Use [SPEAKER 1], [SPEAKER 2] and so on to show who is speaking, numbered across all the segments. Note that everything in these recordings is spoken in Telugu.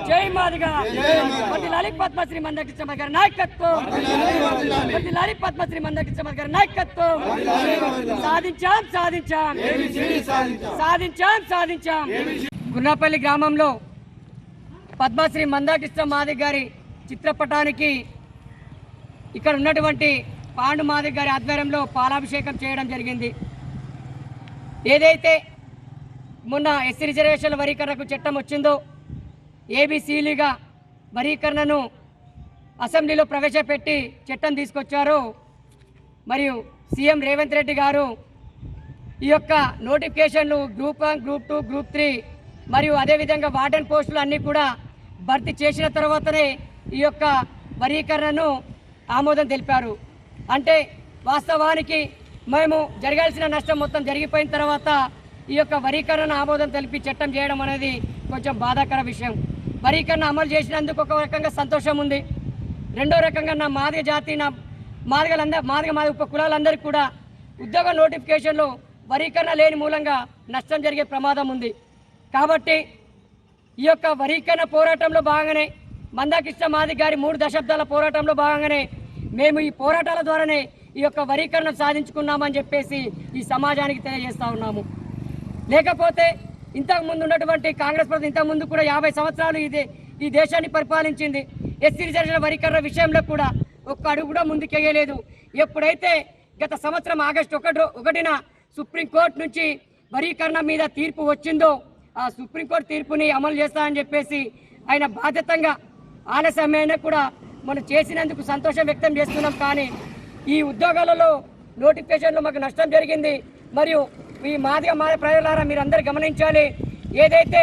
[SPEAKER 1] జై మాదిగా వర్ధిల్లాలి పద్మశ్రీ మందకృష్ణ గారి నాయకత్వం, వర్ధిల్లాలి పద్మశ్రీ మందకృష్ణ గారి నాయకత్వం. సాధించాం. గున్నపల్లి గ్రామంలో పద్మశ్రీ మందకృష్ణ మాదిగ గారి చిత్రపటానికి ఇక్కడ ఉన్నటువంటి పాండు మాదిగ గారి ఆధ్వర్యంలో పాలాభిషేకం చేయడం జరిగింది. ఏదైతే మొన్న ఎస్సీ రిజర్వేషన్ల వర్గీకరణకు చట్టం వచ్చిందో, ఏబీసీలుగా వర్గీకరణను అసెంబ్లీలో ప్రవేశపెట్టి చట్టం తీసుకొచ్చారో, మరియు సీఎం రేవంత్ రెడ్డి గారు ఈ యొక్క నోటిఫికేషన్లు గ్రూప్ 1, గ్రూప్ 2, గ్రూప్ 3 మరియు అదేవిధంగా వార్డెన్ పోస్టులు అన్నీ కూడా భర్తీ చేసిన తర్వాతనే ఈ యొక్క వర్గీకరణను ఆమోదం తెలిపారు. అంటే వాస్తవానికి మేము జరగాల్సిన నష్టం మొత్తం జరిగిపోయిన తర్వాత ఈ యొక్క వర్గీకరణ ఆమోదం తెలిపి చట్టం చేయడం అనేది కొంచెం బాధాకర విషయం. వర్గీకరణ అమలు చేసినందుకు ఒక రకంగా సంతోషం ఉంది. రెండో రకంగా నా మాదిగ జాతి, నా మాదిగ ఉప కులాలందరికీ కూడా ఉద్యోగ నోటిఫికేషన్లో వర్గీకరణ లేని మూలంగా నష్టం జరిగే ప్రమాదం ఉంది. కాబట్టి ఈ యొక్క వర్గీకరణ పోరాటంలో భాగంగానే మందకృష్ణ మాదిగ గారి 3 దశాబ్దాల పోరాటంలో భాగంగానే మేము ఈ పోరాటాల ద్వారానే ఈ యొక్క వర్గీకరణ సాధించుకున్నామని చెప్పేసి ఈ సమాజానికి తెలియజేస్తూ ఉన్నాము. లేకపోతే ఇంతకుముందు ఉన్నటువంటి కాంగ్రెస్ ప్రభుత్వం ఇంతకుముందు కూడా 50 సంవత్సరాలు ఈ దేశాన్ని పరిపాలించింది. ఎస్సీ రిజర్వేషన్ల వర్గీకరణ విషయంలో కూడా ఒక్క అడుగు కూడా ముందుకెయ్యలేదు. ఎప్పుడైతే గత సంవత్సరం ఆగస్టు 1న సుప్రీంకోర్టు నుంచి వర్గీకరణ మీద తీర్పు వచ్చిందో, ఆ సుప్రీంకోర్టు తీర్పుని అమలు చేస్తానని చెప్పేసి ఆయన బాధ్యతంగా ఆలస్యమైనా కూడా మనం చేసినందుకు సంతోషం వ్యక్తం చేస్తున్నాం. కానీ ఈ ఉద్యోగాలలో నోటిఫికేషన్లో మాకు నష్టం జరిగింది. మరియు ఈ మాదిగ ప్రజలారా మీరందరూ గమనించాలి, ఏదైతే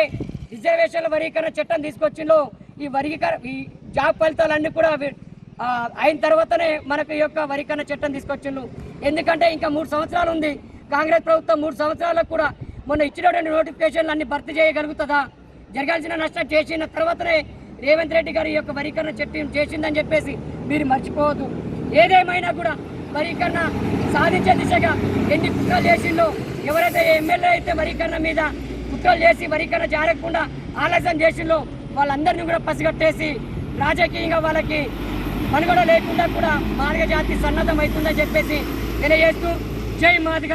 [SPEAKER 1] రిజర్వేషన్ల వర్గీకరణ చట్టం తీసుకొచ్చిందో ఈ జాబ్ ఫలితాలన్నీ కూడా అయిన తర్వాతనే మనకు ఈ యొక్క వర్గీకరణ చట్టం తీసుకొచ్చిండు. ఎందుకంటే ఇంకా 3 సంవత్సరాలు ఉంది. కాంగ్రెస్ ప్రభుత్వం 3 సంవత్సరాలకు కూడా మొన్న ఇచ్చినటువంటి నోటిఫికేషన్లు అన్ని భర్తీ చేయగలుగుతుందా? జరగాల్సిన నష్టం చేసిన తర్వాతనే రేవంత్ రెడ్డి గారు ఈ యొక్క వర్గీకరణ చట్టం చేసిందని చెప్పేసి మీరు మర్చిపోవద్దు. ఏదేమైనా కూడా వర్గీకరణ సాధించే దిశగా ఎన్ని కుట్రలు చేసిందో, ఎవరైతే ఎమ్మెల్యే అయితే వర్గీకరణ మీద కుట్రలు చేసి వర్గీకరణ జరగకుండా ఆలస్యం చేసిందో వాళ్ళందరినీ కూడా పసిగట్టేసి రాజకీయంగా వాళ్ళకి మనుగడ లేకుండా కూడా మాదిగ జాతి సన్నద్ధం అవుతుందని చెప్పేసి తెలియజేస్తూ జై మాదిగ.